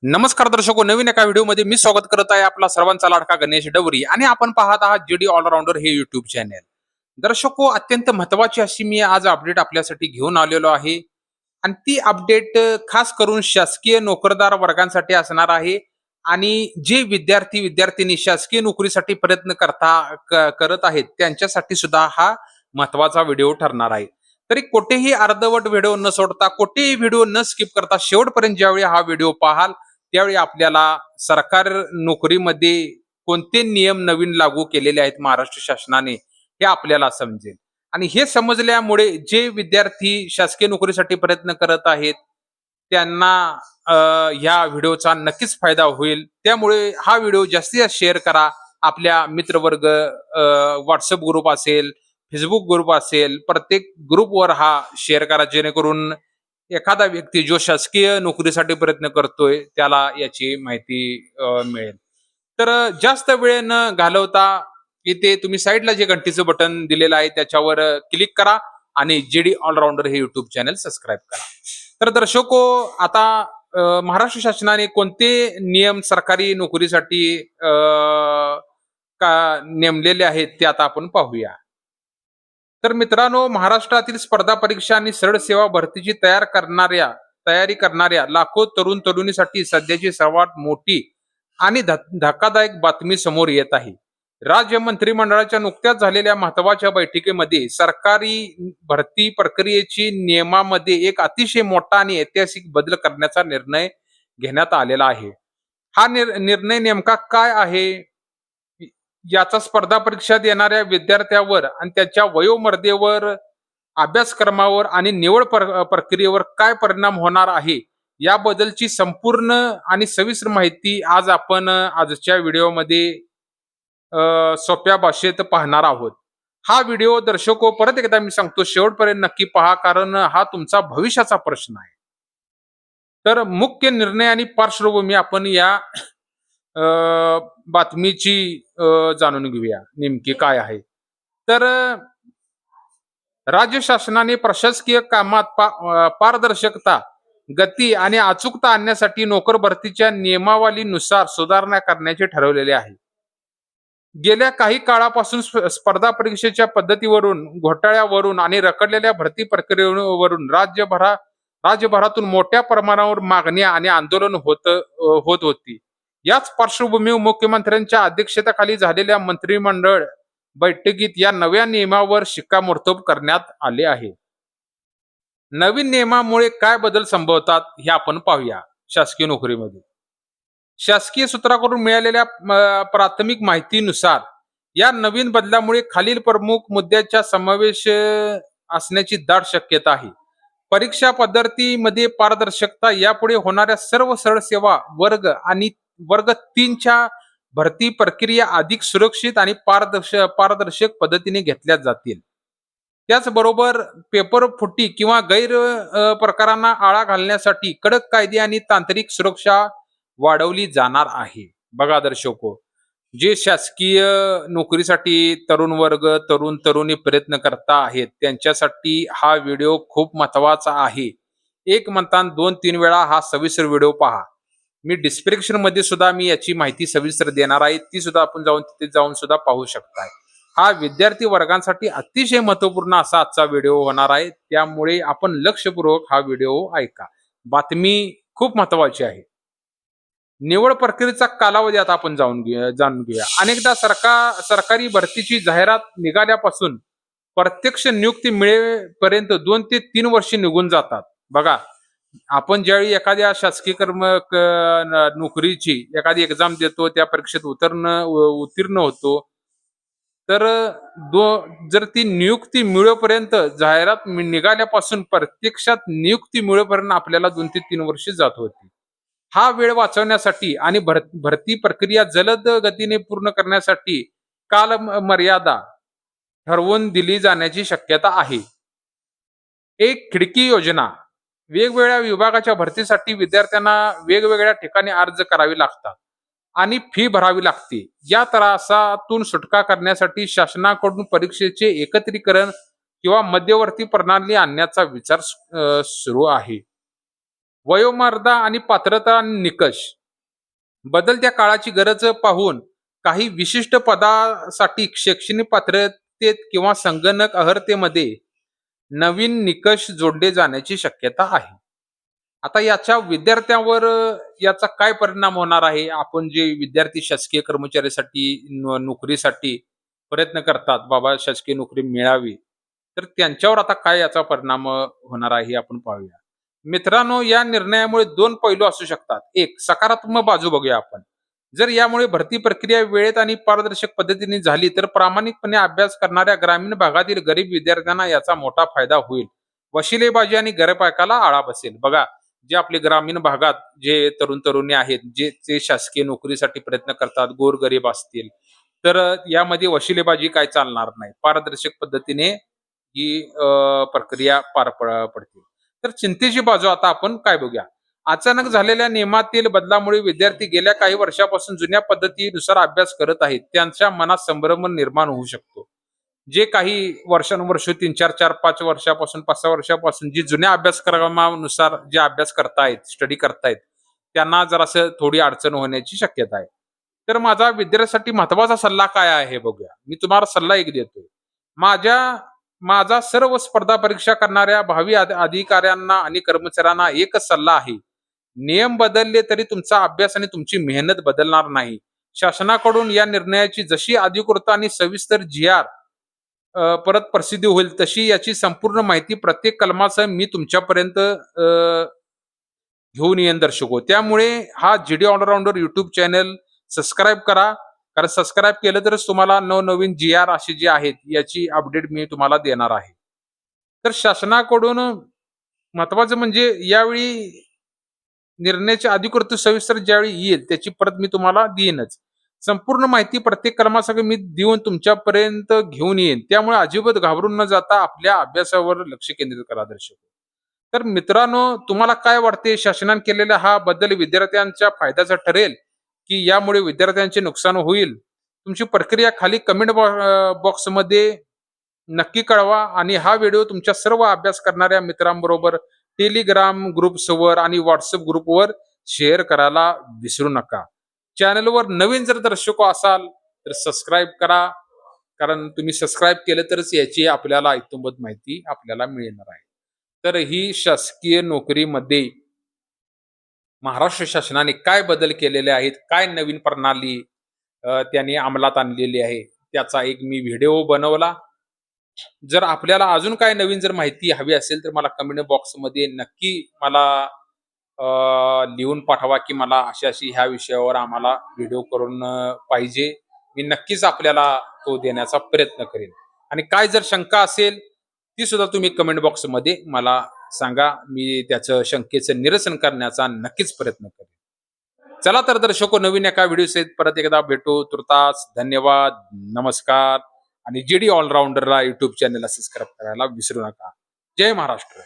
नमस्कार दर्शको, नवीन एका व्हिडिओमध्ये मी स्वागत करत आहे आपला सर्वांचा लाडका गणेश डवरी आणि आपण पाहत आहात जीडी ऑलराऊंडर हे युट्यूब चॅनेल. दर्शको, अत्यंत महत्वाची अशी मी आज अपडेट आपल्यासाठी घेऊन आलेलो आहे आणि ती अपडेट खास करून शासकीय नोकरदार वर्गांसाठी असणार आहे. आणि जे विद्यार्थी विद्यार्थिनी शासकीय नोकरीसाठी प्रयत्न करत आहेत त्यांच्यासाठी सुद्धा हा महत्वाचा व्हिडिओ ठरणार आहे. तरी कोठेही अर्धवट व्हिडिओ न सोडता, कोठेही व्हिडिओ न स्किप करता शेवटपर्यंत ज्यावेळी हा व्हिडिओ पाहाल त्यावेळी आपल्याला सरकार नोकरीमध्ये कोणते नियम नवीन लागू केलेले आहेत महाराष्ट्र शासनाने हे आपल्याला समजेल. आणि हे समजल्यामुळे जे विद्यार्थी शासकीय नोकरीसाठी प्रयत्न करत आहेत त्यांना ह्या व्हिडिओचा नक्कीच फायदा होईल. त्यामुळे हा व्हिडिओ जास्तीत जास्त शेअर करा. आपल्या मित्रवर्ग, व्हॉट्सअप ग्रुप असेल, फेसबुक ग्रुप असेल, प्रत्येक ग्रुपवर हा शेअर करा, जेणेकरून एखादा व्यक्ती जो शासकीय नोकरीसाठी प्रयत्न करतोय त्याला याची माहिती मिळेल. तर जास्त वेळ न घालवता इथे तुम्ही साईडला जे घंटीचं बटन दिलेलं आहे त्याच्यावर क्लिक करा आणि जीडी ऑलराऊंडर हे युट्यूब चॅनल सबस्क्राईब करा. तर दर्शको, आता महाराष्ट्र शासनाने कोणते नियम सरकारी नोकरीसाठी का नेमलेले आहेत ते आता आपण पाहूया. तर मित्रांनो, महाराष्ट्रातील स्पर्धा परीक्षा आणि सरळ सेवा भरतीची तयारी करणाऱ्या लाखो तरुण तरुणीसाठी सध्याची सर्वात मोठी आणि धक्कादायक बातमी समोर येत आहे. राज्य मंत्रिमंडळाच्या नुकत्याच झालेल्या महत्वाच्या बैठकीमध्ये सरकारी भरती प्रक्रियेची नियमामध्ये एक अतिशय मोठा आणि ऐतिहासिक बदल करण्याचा निर्णय घेण्यात आलेला आहे. हा निर्णय नेमका काय आहे याचा स्पर्धा परीक्षा देणाऱ्या विद्यार्थ्यावर आणि त्याच्या वयोमर्यादेवर, अभ्यासक्रमावर आणि निवड प्रक्रियेवर काय परिणाम होणार आहे याबद्दलची संपूर्ण आणि सविस्तर माहिती आज आपण आजच्या व्हिडिओमध्ये सोप्या भाषेत पाहणार आहोत. हा व्हिडिओ दर्शको, परत एकदा मी सांगतो, शेवटपर्यंत नक्की पहा, कारण हा तुमचा भविष्याचा प्रश्न आहे. तर मुख्य निर्णय आणि पार्श्वभूमी आपण या बातमीची जाणून घेऊया नेमकी काय आहे. तर राज्य शासनाने प्रशासकीय कामात पारदर्शकता, गती आणि अचूकता आणण्यासाठी नोकर भरतीच्या नियमावलीनुसार सुधारणा करण्याचे ठरवलेले आहे. गेल्या काही काळापासून स्पर्धा परीक्षेच्या पद्धतीवरून, घोटाळ्यावरून आणि रखडलेल्या भरती प्रक्रियेवरून राज्यभरातून मोठ्या प्रमाणावर मागण्या आणि आंदोलन होत होती. याच पार्श्वभूमीवर मुख्यमंत्र्यांच्या अध्यक्षतेखाली झालेल्या मंत्रिमंडळ बैठकीत या नव्या नियमावर शिक्कामोर्तब करण्यात आले आहे. नवीन नियमामुळे काय बदल संभवतात हे आपण पाहूया. शासकीय नोकरीमध्ये शासकीय सूत्राकडून मिळालेल्या प्राथमिक माहितीनुसार या नवीन बदलामुळे खालील प्रमुख मुद्द्याचा समावेश असण्याची दाट शक्यता आहे. परीक्षा पद्धतीमध्ये पारदर्शकता, यापुढे होणाऱ्या सर्व सरळ सेवा वर्ग 3च्या भरती प्रक्रिया अधिक सुरक्षित आणि पारदर्शक पद्धतीने घेतल्या जातील. त्याचबरोबर पेपर फुटी किंवा गैर प्रकारांना आळा घालण्यासाठी कडक कायदे आणि तांत्रिक सुरक्षा वाढवली जाणार आहे. बघा दर्शको, जे शासकीय नोकरीसाठी तरुण वर्ग, तरुण तरुणी प्रयत्न करता आहेत त्यांच्यासाठी हा व्हिडिओ खूप महत्वाचा आहे. एक म्हणता 2-3 वेळा हा सविस्तर व्हिडिओ पहा. मी डिस्क्रिप्शन मध्ये सुद्धा मी याची माहिती सविस्तर देणार आहे, ती सुद्धा आपण तिथे जाऊन सुद्धा पाहू शकताय. हा विद्यार्थी वर्गांसाठी अतिशय महत्वपूर्ण असा आजचा व्हिडिओ होणार आहे, त्यामुळे आपण लक्षपूर्वक हा व्हिडिओ ऐका. बातमी खूप महत्वाची आहे. निवड प्रक्रियेचा कालावधी आता आपण जाणून घेऊया. अनेकदा सरकारी भरतीची जाहिरात निघाल्यापासून प्रत्यक्ष नियुक्ती मिळेपर्यंत 2 ते 3 वर्षे निघून जातात. बघा, आपण ज्यावेळी एखाद्या शासकीय नोकरीची एखादी एक्झाम देतो, त्या परीक्षेत उत्तीर्ण होतो, तर जर ती नियुक्ती मिळेपर्यंत, जाहिरात निघाल्यापासून प्रत्यक्षात नियुक्ती मिळेपर्यंत आपल्याला 2 ते 3 वर्षे जात होती. हा वेळ वाचवण्यासाठी आणि भरती प्रक्रिया जलद गतीने पूर्ण करण्यासाठी काल मर्यादा ठरवून दिली जाण्याची शक्यता आहे. एक खिडकी योजना: वेगवेगळ्या विभागाच्या भरतीसाठी विद्यार्थ्यांना वेगवेगळ्या ठिकाणी अर्ज करावे लागतात आणि फी भरावी लागते. या त्रासातून सुटका करण्यासाठी शासनाकडून परीक्षेचे एकत्रीकरण किंवा मध्यवर्ती प्रणाली आणण्याचा विचार सुरू आहे. वयोमर्यादा आणि पात्रता आणि निकष. बदलत्या काळाची गरज पाहून काही विशिष्ट पदासाठी शैक्षणिक पात्रतेत किंवा संगणक अर्हतेमध्ये नवीन निकष जोडले जाण्याची शक्यता आहे. आता याच्या विद्यार्थ्यांवर याचा काय परिणाम होणार आहे? आपण जे विद्यार्थी शासकीय कर्मचाऱ्यासाठी नोकरीसाठी प्रयत्न करतात, बाबा शासकीय नोकरी मिळावी, तर त्यांच्यावर आता काय याचा परिणाम होणार आहे हे आपण पाहूया. मित्रांनो, या निर्णयामुळे 2 पैलू असू शकतात. एक सकारात्मक बाजू बघूया आपण. जर यामुळे भरती प्रक्रिया वेळेत आणि पारदर्शक पद्धतीने झाली, तर प्रामाणिकपणे अभ्यास करणाऱ्या ग्रामीण भागातील गरीब विद्यार्थ्यांना याचा मोठा फायदा होईल. वशिलेबाजी आणि गैरफायदाला आळा बसेल. बघा, जे आपले ग्रामीण भागात जे तरुण-तरुणी आहेत, जे ते शासकीय नोकरीसाठी प्रयत्न करतात, गोरगरीब असतील, तर यामध्ये वशिलेबाजी काय चालणार नाही. पारदर्शक पद्धतीने ही प्रक्रिया पडते. तर चिंतेची बाजू आता आपण काय बघूया. अचानक झालेल्या नियमातील बदलामुळे विद्यार्थी गेल्या काही वर्षापासून जुन्या पद्धतीनुसार अभ्यास करत आहेत. त्यांच्या मनात संभ्रम निर्माण होऊ शकतो. जे काही वर्षानुवर्ष 3, 4, 4, 5 वर्षापासून, 5-6 वर्षापासून जी जुन्या अभ्यासक्रमानुसार जे अभ्यास करतायत, स्टडी करतायत, त्यांना जरासं थोडी अडचण होण्याची शक्यता आहे. तर माझा विद्यार्थ्यांसाठी महत्त्वाचा सल्ला काय आहे हे बघूया. मी तुम्हाला सल्ला एक देतोय. माझ्या माझा सर्व स्पर्धा परीक्षा करणाऱ्या भावी अधिकाऱ्यांना आणि कर्मचाऱ्यांना एकच सल्ला आहे. नियम बदलले तरी तुमचा अभ्यास आणि तुमची मेहनत बदलणार नाही. शासनाकडून या निर्णयाची जशी अधिकृत आणि सविस्तर जी-आर परत प्रसिद्धी होईल, तशी याची संपूर्ण माहिती प्रत्येक कलमासह मी तुमच्यापर्यंत घेऊन येईन दर्शको. त्यामुळे हा जी-डी ऑलराउंडर YouTube चॅनल सबस्क्राईब करा. कारण सबस्क्राईब केलं तरच तुम्हाला नवनवीन जी-आर असे जे आहेत, याची अपडेट मी तुम्हाला देणार आहे. तर शासनाकडून महत्त्वाचं म्हणजे यावेळी निर्णयाची अधिकृत सविस्तर ज्यावेळी येईल, त्याची परत मी तुम्हाला देईनच. संपूर्ण माहिती प्रत्येक कलमासकट मी देऊन तुमच्यापर्यंत घेऊन येईन. त्यामुळे अजिबात घाबरून न जाता आपल्या अभ्यासावर लक्ष केंद्रित करा दर्शक. तर मित्रांनो, तुम्हाला काय वाटते, शासनाने केलेला हा बदल विद्यार्थ्यांच्या फायद्याचा ठरेल, की यामुळे विद्यार्थ्यांचे नुकसान होईल? तुमची प्रक्रिया खाली कमेंट बॉक्समध्ये नक्की कळवा आणि हा व्हिडिओ तुमच्या सर्व अभ्यास करणाऱ्या मित्रांबरोबर टेलिग्राम ग्रुप्सवर आणि व्हॉट्सअप ग्रुपवर शेअर करायला विसरू नका. चॅनलवर नवीन जर दर्शक असाल तर सबस्क्राईब करा. कारण तुम्ही सबस्क्राईब केलं तरच याची आपल्याला इत्थंभूत माहिती आपल्याला मिळणार आहे. तर ही शासकीय नोकरीमध्ये महाराष्ट्र शासनाने काय बदल केलेले आहेत, काय नवीन प्रणाली त्यांनी अंमलात आणलेली आहे, त्याचा एक मी व्हिडिओ बनवला. जर आपल्याला अजून काय नवीन जर माहिती हवी असेल, तर मला कमेंट बॉक्समध्ये नक्की मला लिहून पाठवा, की मला अशी-अशी ह्या विषयावर आम्हाला व्हिडिओ करून पाहिजे. मी नक्कीच आपल्याला तो देण्याचा प्रयत्न करेन. आणि काय जर शंका असेल, ती सुद्धा तुम्ही कमेंट बॉक्समध्ये मला सांगा. मी त्याचं शंकेचं निरसन करण्याचा नक्कीच प्रयत्न करेन. चला तर दर्शको, नवीन एका व्हिडिओ परत एकदा भेटू. तुर्तास धन्यवाद, नमस्कार. आणि जी-डी ऑलराउंडरला YouTube चॅनलला सबस्क्राईब करायला विसरू नका. जय महाराष्ट्र.